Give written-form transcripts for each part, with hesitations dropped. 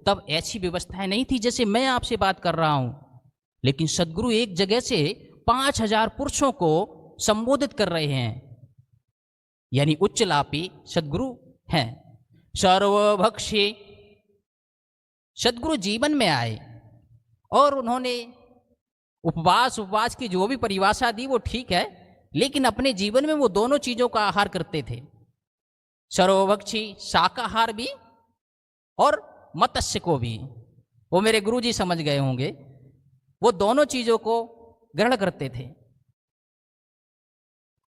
तब ऐसी व्यवस्थाएं नहीं थी जैसे मैं आपसे बात कर रहा हूं, लेकिन सदगुरु एक जगह से 5000 पुरुषों को संबोधित कर रहे हैं, यानी उच्चलापी सदगुरु हैं। सर्वभक्षी सदगुरु जीवन में आए और उन्होंने उपवास की जो भी परिभाषा दी वो ठीक है, लेकिन अपने जीवन में वो दोनों चीजों का आहार करते थे, सर्वभक्षी शाकाहार भी और मत्स्य को भी। वो मेरे गुरुजी समझ गए होंगे, वो दोनों चीजों को ग्रहण करते थे।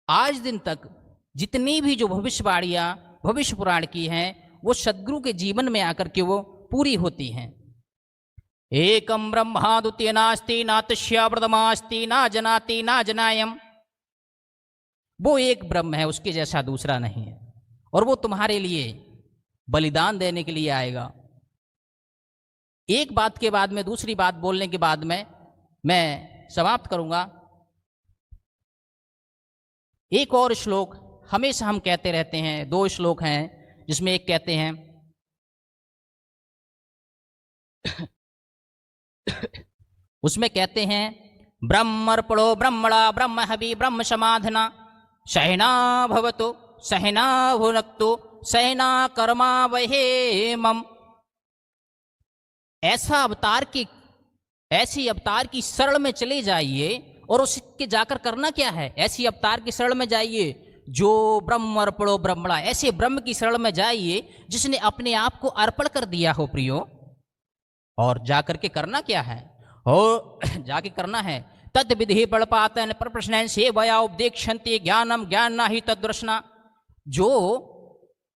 आज दिन तक जितनी भी जो भविष्यवाणियां भविष्य पुराण की हैं वो सदगुरु के जीवन में आकर के वो पूरी होती हैं। एकम ब्रह्मा द्वितीय नास्ति ना तस्य प्रथमास्ति ना जनाति ना जनायम। वो एक ब्रह्म है, उसके जैसा दूसरा नहीं है, और वो तुम्हारे लिए बलिदान देने के लिए आएगा। एक बात के बाद में दूसरी बात बोलने के बाद में मैं समाप्त करूंगा। एक और श्लोक हमेशा हम कहते रहते हैं, 2 श्लोक हैं जिसमें एक कहते हैं उसमें कहते हैं ब्रह्मर्पणो ब्रह्मणा ब्रह्म हवि ब्रह्म समाधना सहना भवतु सहना भुनक्तु सहना कर्मा वहेमम। ऐसी अवतार की शरण में चले जाइए, और उसके जाकर करना क्या है, ऐसी अवतार की शरण में जाइए जो ब्रह्म अर्पणो ब्रह्मणा, ऐसे ब्रह्म की शरण में जाइए जिसने अपने आप को अर्पण कर दिया हो प्रियो। और जाकर के करना क्या है, और जाके करना है तद विधि बड़पातन पर प्रश्न से वया उपदेक्षन्ति ज्ञानम ज्ञान ना ही तद्रसना। जो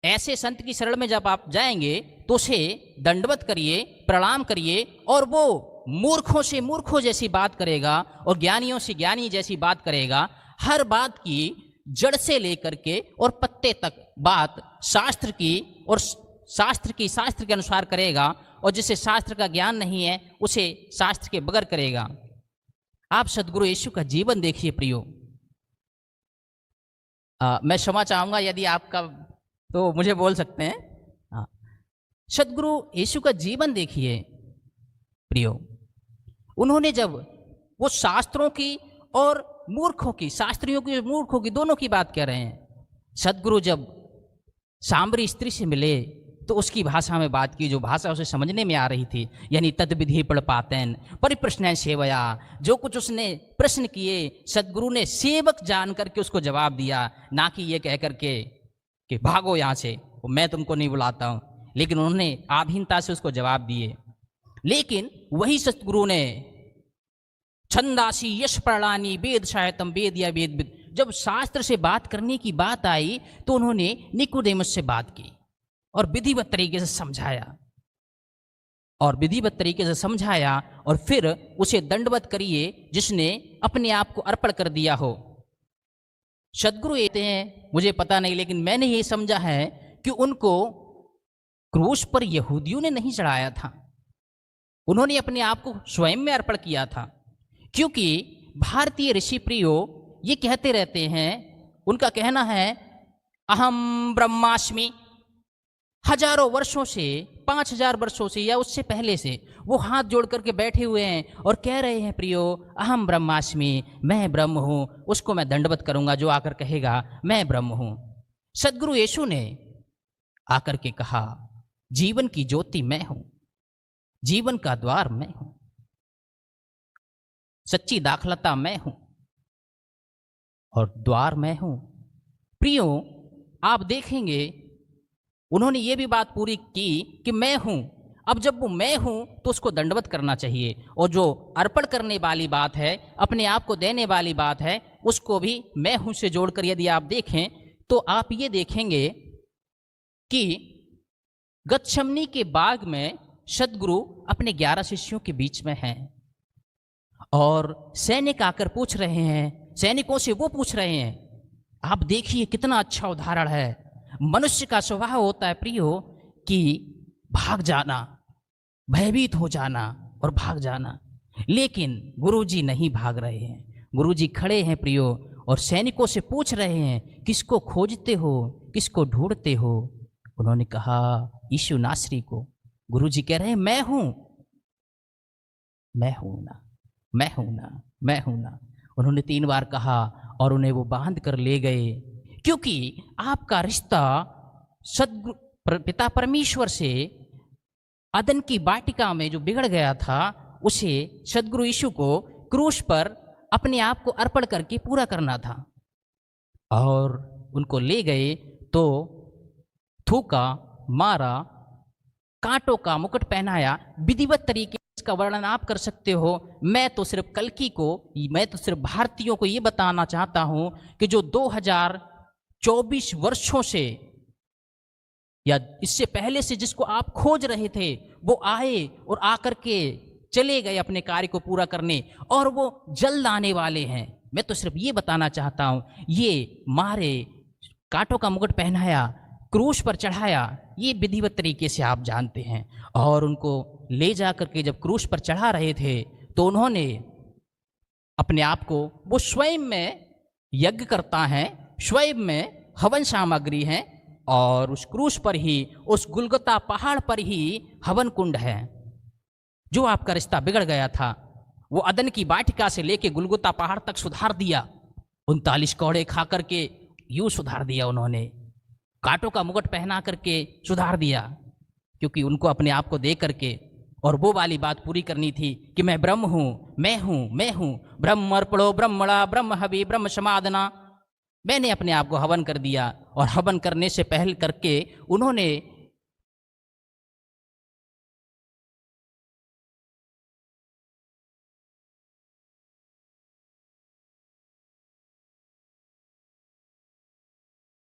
ऐसे संत की शरण में जब आप जाएंगे तो उसे दंडवत करिए, प्रणाम करिए, और वो मूर्खों से मूर्खों जैसी बात करेगा और ज्ञानियों से ज्ञानी जैसी बात करेगा। हर बात की जड़ से लेकर के और पत्ते तक बात शास्त्र की और शास्त्र के अनुसार करेगा, और जिसे शास्त्र का ज्ञान नहीं है उसे शास्त्र के बगैर करेगा। आप सदगुरु यीशु का जीवन देखिए प्रियो। मैं क्षमा चाहूंगा यदि आपका तो मुझे बोल सकते हैं। सदगुरु यीशु का जीवन देखिए प्रियो। उन्होंने जब वो शास्त्रों की और मूर्खों की, शास्त्रियों की मूर्खों की, दोनों की बात कर रहे हैं। सदगुरु जब सांबरी स्त्री से मिले तो उसकी भाषा में बात की, जो भाषा उसे समझने में आ रही थी, यानी तद विधि पड़पातन परिप्रश्न सेवया। जो कुछ उसने प्रश्न किए सदगुरु ने सेवक जान करके उसको जवाब दिया, ना कि ये कह करके कि भागो यहाँ से, मैं तुमको नहीं बुलाता हूँ, लेकिन उन्होंने आधीनता से उसको जवाब दिए। लेकिन वही सतगुरु ने छंदासी यश प्रणानी वेद साहित्यम वेद या वेद, जब शास्त्र से बात करने की बात आई तो उन्होंने निकोदेमस से बात की और विधिवत तरीके से समझाया, और फिर उसे दंडवत करिए जिसने अपने आप को अर्पण कर दिया हो। सदगुरु कहते हैं, मुझे पता नहीं, लेकिन मैंने ये समझा है कि उनको क्रूस पर यहूदियों ने नहीं चढ़ाया था, उन्होंने अपने आप को स्वयं में अर्पण किया था। क्योंकि भारतीय ऋषि प्रियो ये कहते रहते हैं, उनका कहना है अहम ब्रह्मास्मि। हजारों वर्षों से, 5000 वर्षों से या उससे पहले से वो हाथ जोड़ करके बैठे हुए हैं और कह रहे हैं प्रियो अहम ब्रह्मास्मि, मैं ब्रह्म हूँ, उसको मैं दंडवत करूंगा जो आकर कहेगा मैं ब्रह्म हूँ। सदगुरु यीशु ने आकर के कहा जीवन की ज्योति मैं हूं, जीवन का द्वार मैं हूं, सच्ची दाखलता मैं हूं और द्वार मैं हूं। प्रियो आप देखेंगे उन्होंने ये भी बात पूरी की कि मैं हूं। अब जब वो मैं हूं तो उसको दंडवत करना चाहिए, और जो अर्पण करने वाली बात है, अपने आप को देने वाली बात है, उसको भी मैं हूं से जोड़कर यदि आप देखें तो आप ये देखेंगे कि गच्छमनी के बाग में सदगुरु अपने 11 शिष्यों के बीच में हैं और सैनिक आकर पूछ रहे हैं, सैनिकों से वो पूछ रहे हैं। आप देखिए कितना अच्छा उदाहरण है। मनुष्य का स्वभाव होता है प्रियो कि भाग जाना, भयभीत हो जाना और भाग जाना, लेकिन गुरुजी नहीं भाग रहे हैं। गुरुजी खड़े हैं प्रियो और सैनिकों से पूछ रहे हैं किसको खोजते हो, किसको ढूंढते हो। उन्होंने कहा यीशु नासरी को, गुरुजी कह रहे हैं मैं हूं, मैं हूं ना, मैं हूं ना, मैं हूं ना। उन्होंने 3 बार कहा और उन्हें वो बांध कर ले गए, क्योंकि आपका रिश्ता पिता परमेश्वर से अदन की वाटिका में जो बिगड़ गया था, उसे सदगुरु यीशु को क्रूस पर अपने आप को अर्पण करके पूरा करना था। और उनको ले गए तो थूका, मारा, कांटों का मुकुट पहनाया। विधिवत तरीके से इसका वर्णन आप कर सकते हो। मैं तो सिर्फ मैं तो सिर्फ भारतीयों को ये बताना चाहता हूं कि जो 2024 वर्षों से या इससे पहले से जिसको आप खोज रहे थे, वो आए और आकर के चले गए अपने कार्य को पूरा करने, और वो जल्द आने वाले हैं। मैं तो सिर्फ ये बताना चाहता हूं, ये मारे, कांटों का मुकुट पहनाया, क्रूस पर चढ़ाया, ये विधिवत तरीके से आप जानते हैं। और उनको ले जा करके जब क्रूस पर चढ़ा रहे थे तो उन्होंने अपने आप को, वो स्वयं में यज्ञ करता है, स्वयं में हवन सामग्री है, और उस क्रूस पर ही, उस गुलगुता पहाड़ पर ही हवन कुंड है। जो आपका रिश्ता बिगड़ गया था, वो अदन की वाटिका से लेके गुलगुता पहाड़ तक सुधार दिया। 39 कौड़े खा करके यूं सुधार दिया उन्होंने, कांटों का मुकुट पहना करके सुधार दिया, क्योंकि उनको अपने आप को दे करके और वो वाली बात पूरी करनी थी कि मैं ब्रह्म हूं, मैं हूं, मैं हूं। ब्रह्म अर्पणो ब्रह्मणा ब्रह्म हवि ब्रह्म समादना। मैंने अपने आप को हवन कर दिया, और हवन करने से पहले करके उन्होंने